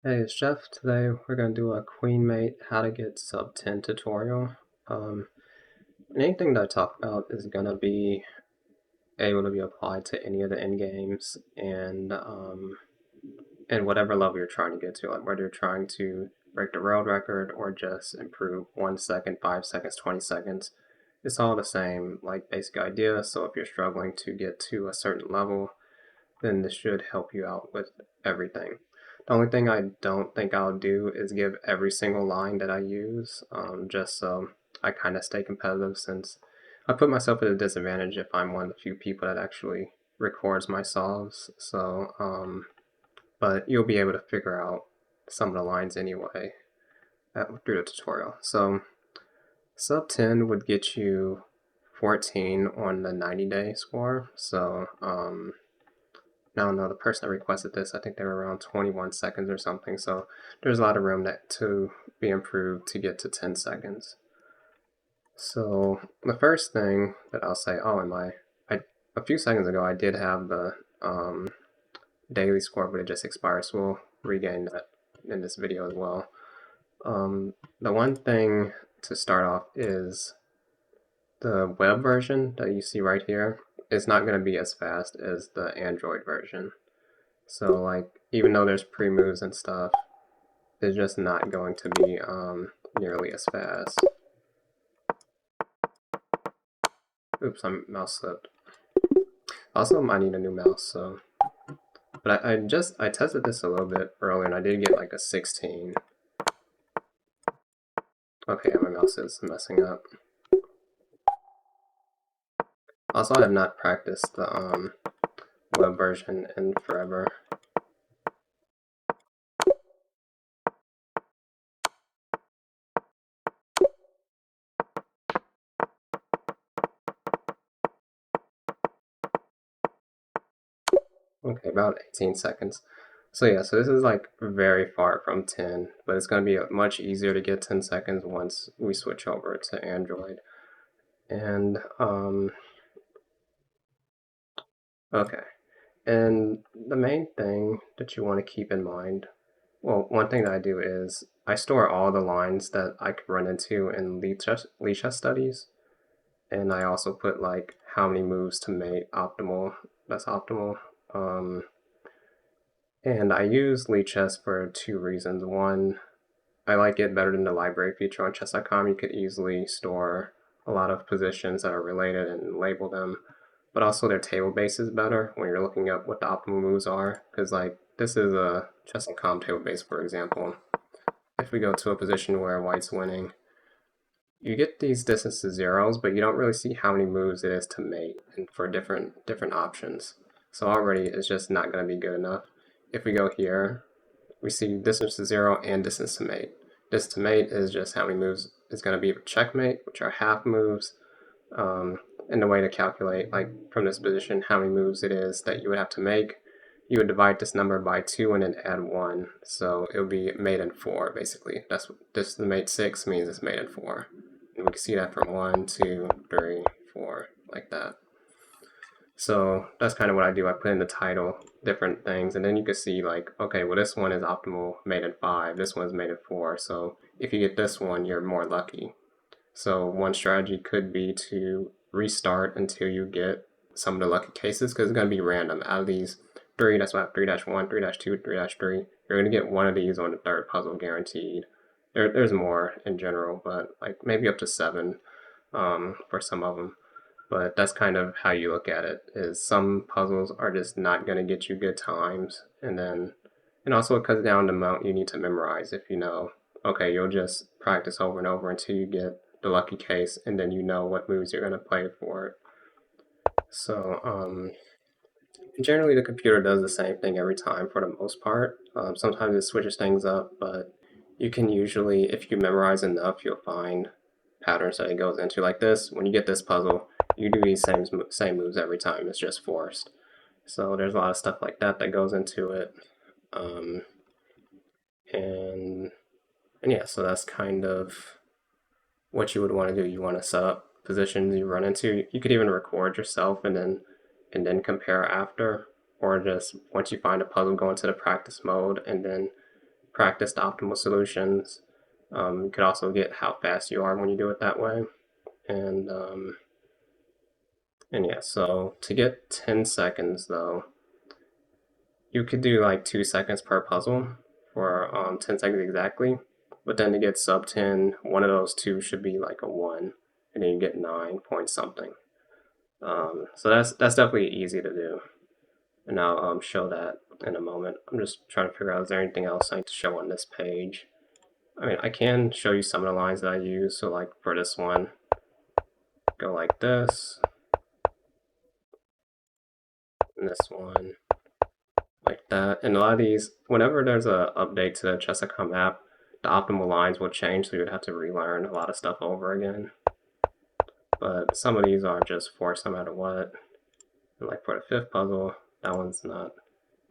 Hey, it's Jeff. Today we're going to do a queen mate how to get sub 10 tutorial. Um, Anything that I talk about is going to be able to be applied to any of the end games and whatever level you're trying to get to, like whether you're trying to break the world record or just improve 1 second, 5 seconds, 20 seconds. It's all the same, like basic idea. So if you're struggling to get to a certain level, then this should help you out with everything. The only thing I don't think I'll do is give every single line that I use, just so I kind of stay competitive, since I put myself at a disadvantage if I'm one of the few people that actually records my solves. But you'll be able to figure out some of the lines anyway through the tutorial. So sub 10 would get you 14 on the 90-day score. So I don't know, the person that requested this, I think they were around 21 seconds or something, so there's a lot of room to be improved to get to 10 seconds. So the first thing that I'll say, a few seconds ago I did have the daily score, but it just expired, so we'll regain that in this video as well. The one thing to start off is the web version that you see right here is not going to be as fast as the Android version. So like, even though there's pre-moves and stuff, it's just not going to be nearly as fast. Oops, I mouse slipped. Also, I need a new mouse, so. But I tested this a little bit earlier and I did get like a 16. Okay, my mouse is messing up. Also, I have not practiced the web version in forever. Okay, about 18 seconds. So yeah, so this is like very far from 10, but it's going to be much easier to get 10 seconds once we switch over to Android. And okay, and the main thing that you want to keep in mind, well, one thing that I do is I store all the lines that I could run into in Lichess studies, and I also put like how many moves to mate optimal, that's optimal. And I use Lichess for two reasons. One, I like it better than the library feature on chess.com. You could easily store a lot of positions that are related and label them, but also their table base is better when you're looking up what the optimal moves are, because like this is a chess.com table base, for example. If we go to a position where white's winning, you get these distance to zeros, but you don't really see how many moves it is to mate and for different options. So already it's just not going to be good enough. If we go here, we see distance to zero and distance to mate. Distance to mate is just how many moves is going to be for checkmate, which are half moves. And the way to calculate, like from this position, how many moves it is that you would have to make, you would divide this number by 2 and then add 1. So it would be mate in 4, basically. That's what this the mate 6 means, it's mate in 4. And we can see that from 1, 2, 3, 4, like that. So that's kind of what I do. I put in the title, different things, and then you can see like, okay, well this one is optimal mate in 5, this one's mate in 4. So if you get this one, you're more lucky. So one strategy could be to restart until you get some of the lucky cases, because it's going to be random. Out of these 3, that's why I have 3-1, 3-2, 3-3, you're going to get one of these on the third puzzle guaranteed. There's more in general, but like maybe up to 7 for some of them. But that's kind of how you look at it, is some puzzles are just not going to get you good times, and also it cuts down the amount you need to memorize. If you know, okay, you'll just practice over and over until you get the lucky case, and then you know what moves you're going to play for it. So generally the computer does the same thing every time for the most part. Sometimes it switches things up, but you can usually, if you memorize enough, you'll find patterns that it goes into. Like this, when you get this puzzle, you do these same moves every time. It's just forced. So there's a lot of stuff like that that goes into it. Um, and yeah, so that's kind of what you would want to do. You want to set up positions you run into. You could even record yourself and then compare after, or just once you find a puzzle, go into the practice mode and then practice the optimal solutions. You could also get how fast you are when you do it that way. And yeah, so to get 10 seconds though, you could do like 2 seconds per puzzle for 10 seconds exactly. But then to get sub 10, one of those two should be like a 1, and then you get 9 point something. So that's definitely easy to do. And I'll show that in a moment. I'm just trying to figure out, is there anything else I need to show on this page? I mean, I can show you some of the lines that I use. So like for this one, go like this, and this one like that. And a lot of these, whenever there's a update to the chess.com app, the optimal lines will change, so you would have to relearn a lot of stuff over again. But some of these are just forced no matter what. And like for the fifth puzzle, that one's not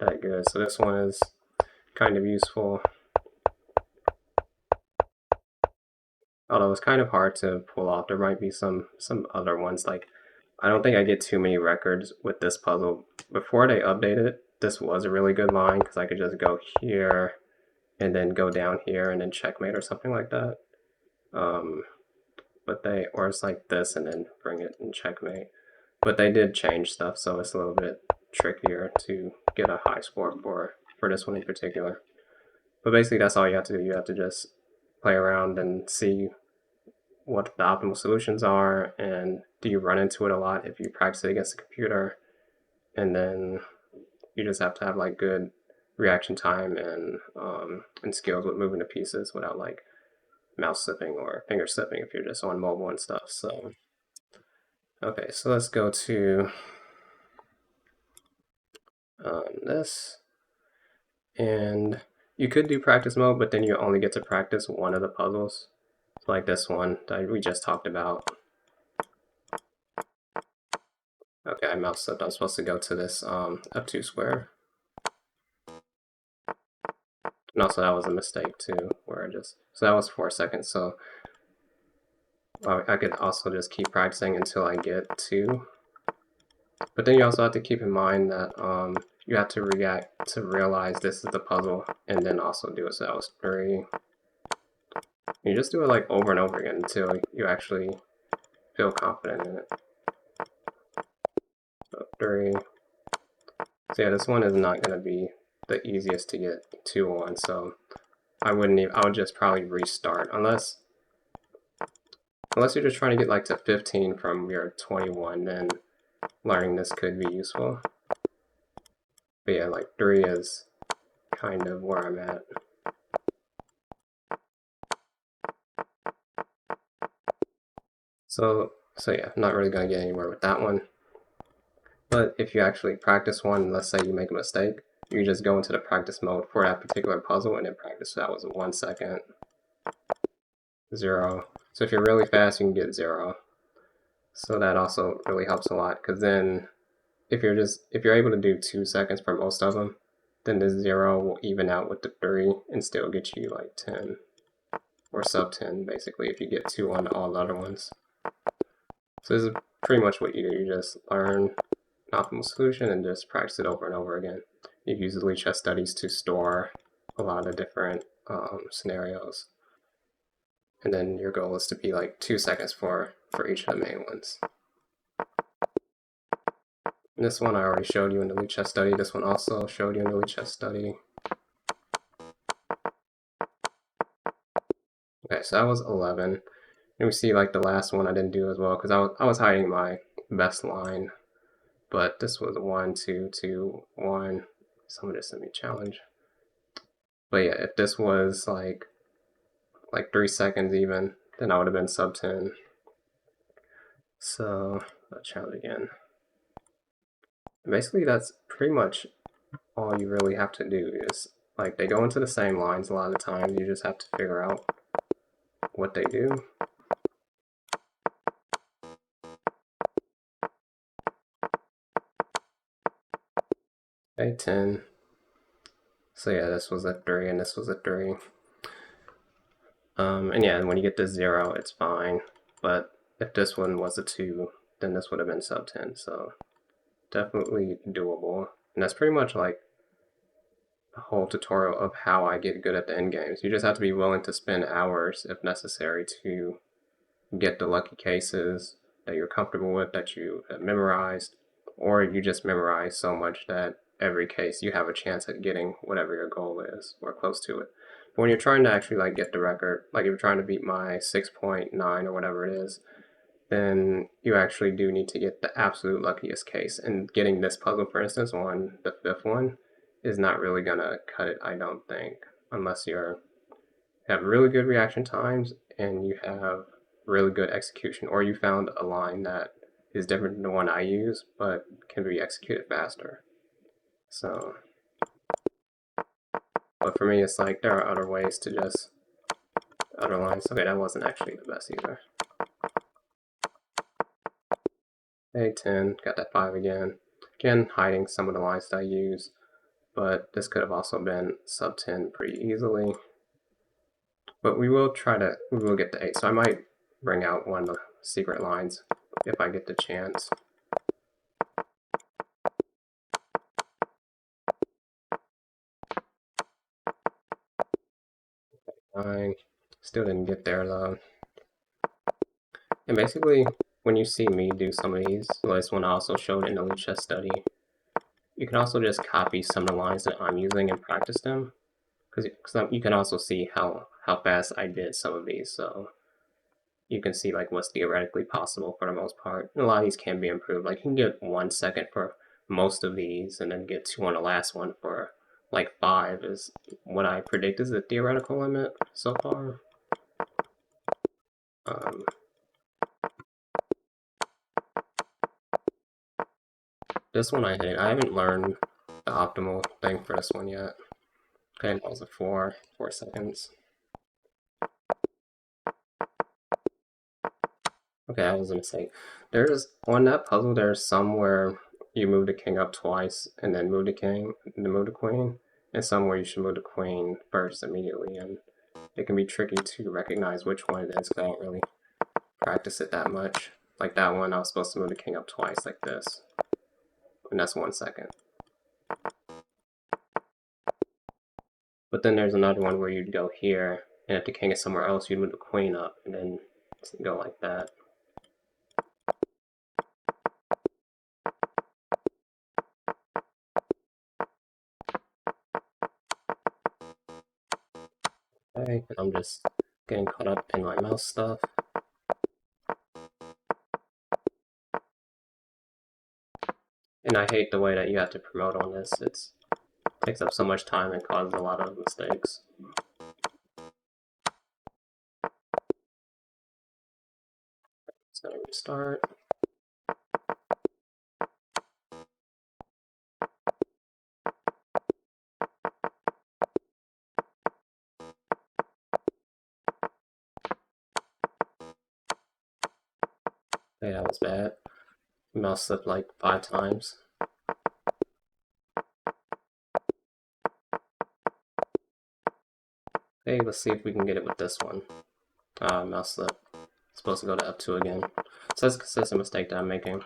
that good. So this one is kind of useful. Although it's kind of hard to pull off. There might be some other ones. Like, I don't think I get too many records with this puzzle. Before they updated it, this was a really good line because I could just go here and then go down here and then checkmate or something like that. Or it's like this and then bring it and checkmate. But they did change stuff, so it's a little bit trickier to get a high score for this one in particular. But basically that's all you have to do. You have to just play around and see what the optimal solutions are, and do you run into it a lot if you practice it against the computer. And then you just have to have like good reaction time and skills with moving the pieces without like mouse slipping or finger slipping if you're just on mobile and stuff. So okay, so let's go to this, and you could do practice mode, but then you only get to practice one of the puzzles, like this one that we just talked about. Okay, I mouse slipped. I'm supposed to go to this up 2 square. And also that was a mistake too, where so that was 4 seconds. So I could also just keep practicing until I get 2. But then you also have to keep in mind that you have to react to realize this is the puzzle and then also do it. So that was 3. You just do it like over and over again until you actually feel confident in it. So 3. So yeah, this one is not going to be the easiest to get 2 on, so I would just probably restart unless you're just trying to get like to 15 from your 21, then learning this could be useful. But yeah, like 3 is kind of where I'm at. So yeah, I'm not really going to get anywhere with that one. But if you actually practice one, let's say you make a mistake, you just go into the practice mode for that particular puzzle and then practice. So that was 1 second, 0. So if you're really fast, you can get 0. So that also really helps a lot, because then if you're able to do 2 seconds for most of them, then the 0 will even out with the 3 and still get you like 10 or sub 10 basically if you get 2 on all the other ones. So this is pretty much what you do. You just learn an optimal solution and just practice it over and over again. You use the Lichess studies to store a lot of different scenarios. And then your goal is to be like 2 seconds for each of the main ones. And this one I already showed you in the Lichess study. This one also showed you in the Lichess study. Okay, so that was 11. And we see like the last one I didn't do as well because I was hiding my best line. But this was 1, 2, 2, 1. Somebody sent me a challenge. But yeah, if this was like 3 seconds even, then I would have been sub 10. So I'll challenge again. Basically, that's pretty much all you really have to do. Is like they go into the same lines a lot of the times. You just have to figure out what they do. Okay, 10. So yeah, this was a 3 and this was a 3. And yeah, when you get to 0, it's fine. But if this one was a 2, then this would have been sub 10. So definitely doable. And that's pretty much like a whole tutorial of how I get good at the end games. You just have to be willing to spend hours, if necessary, to get the lucky cases that you're comfortable with, that you have memorized, or you just memorize so much that every case you have a chance at getting whatever your goal is or close to it. But when you're trying to actually like get the record, like if you're trying to beat my 6.9 or whatever it is, then you actually do need to get the absolute luckiest case. And getting this puzzle, for instance, on the fifth one, is not really gonna cut it, I don't think, unless you're have really good reaction times and you have really good execution, or you found a line that is different than the one I use, but can be executed faster. So, but for me, it's like there are other ways to just other lines. Okay, that wasn't actually the best either. Hey, 10, got that 5 again. Again, hiding some of the lines that I use, but this could have also been sub 10 pretty easily. But we will get the 8, so I might bring out one of the secret lines if I get the chance. 9, still didn't get there though. And basically, when you see me do some of these, like this one I also showed in the loot chest study, you can also just copy some of the lines that I'm using and practice them, because you can also see how fast I did some of these, so you can see like what's theoretically possible for the most part. And a lot of these can be improved. Like you can get 1 second for most of these, and then get 2 on the last one for like 5 is what I predict is the theoretical limit so far. This one I hate. I haven't learned the optimal thing for this one yet. Okay, that was a 4 seconds. Okay, that was a mistake. There's, on that puzzle, there's some where you move the king up twice and then move the king, then move the queen, and some where you should move the queen first immediately, and it can be tricky to recognize which one it is because I don't really practice it that much. Like that one, I was supposed to move the king up twice like this, and that's 1 second. But then there's another one where you'd go here, and if the king is somewhere else, you'd move the queen up, and then go like that. Okay, I'm just getting caught up in my mouse stuff. And I hate the way that you have to promote on this. It takes up so much time and causes a lot of mistakes. So restart. Okay, that was bad. Mouse slipped like 5 times. Okay, let's see if we can get it with this one. Mouse slip. It's supposed to go to F2 again. So that's a consistent mistake that I'm making.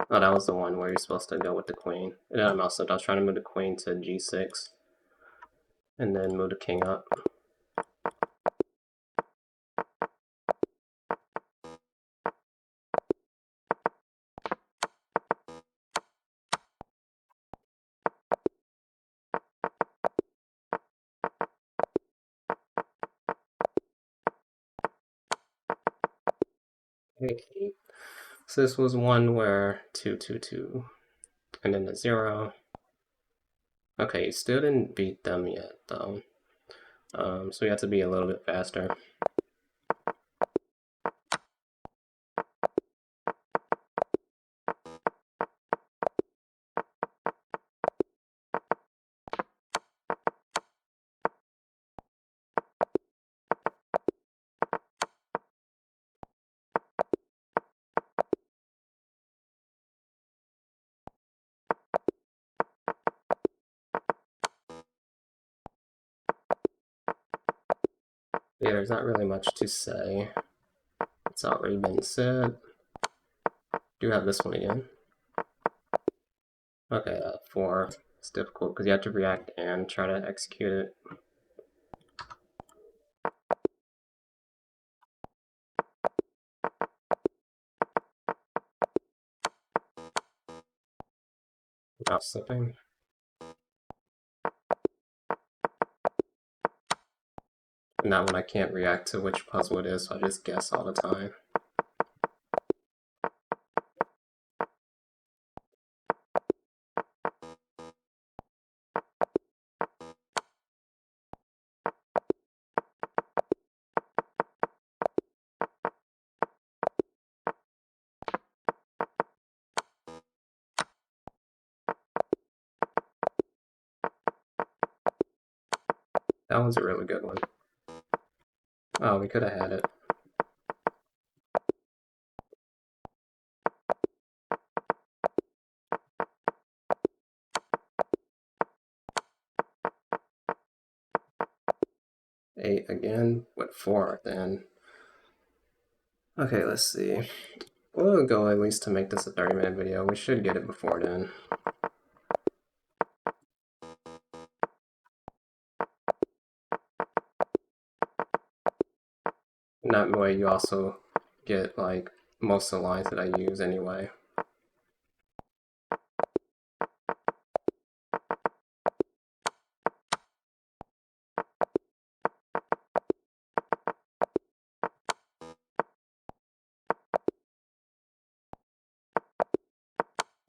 Oh, that was the one where you're supposed to go with the queen. And then I mouse slipped. I was trying to move the queen to G6. And then move the king up. Okay. So this was one where 2, 2, 2, and then the 0. Okay, you still didn't beat them yet, though. So you have to be a little bit faster. Yeah, there's not really much to say. It's already been said. Do have this one again. Okay, 4. It's difficult because you have to react and try to execute it. Without slipping. And that one I can't react to which puzzle it is, so I just guess all the time. That one's a really good one. Oh, we could have had it. Eight again with 4 at the end. Okay, let's see. We'll go at least to make this a 30-minute video. We should get it before then. And that way you also get like most of the lines that I use anyway.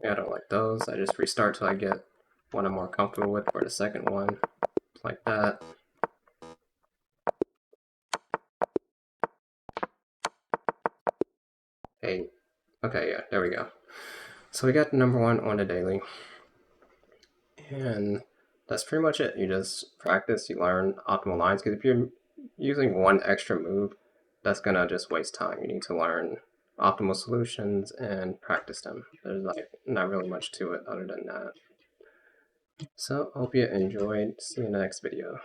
Yeah, I don't like those. I just restart till I get one I'm more comfortable with for the second one. Like that. Hey, okay, yeah, there we go. So we got the number 1 on the daily. And that's pretty much it. You just practice, you learn optimal lines, because if you're using one extra move, that's gonna just waste time. You need to learn optimal solutions and practice them. There's like not really much to it other than that. So hope you enjoyed. See you in the next video.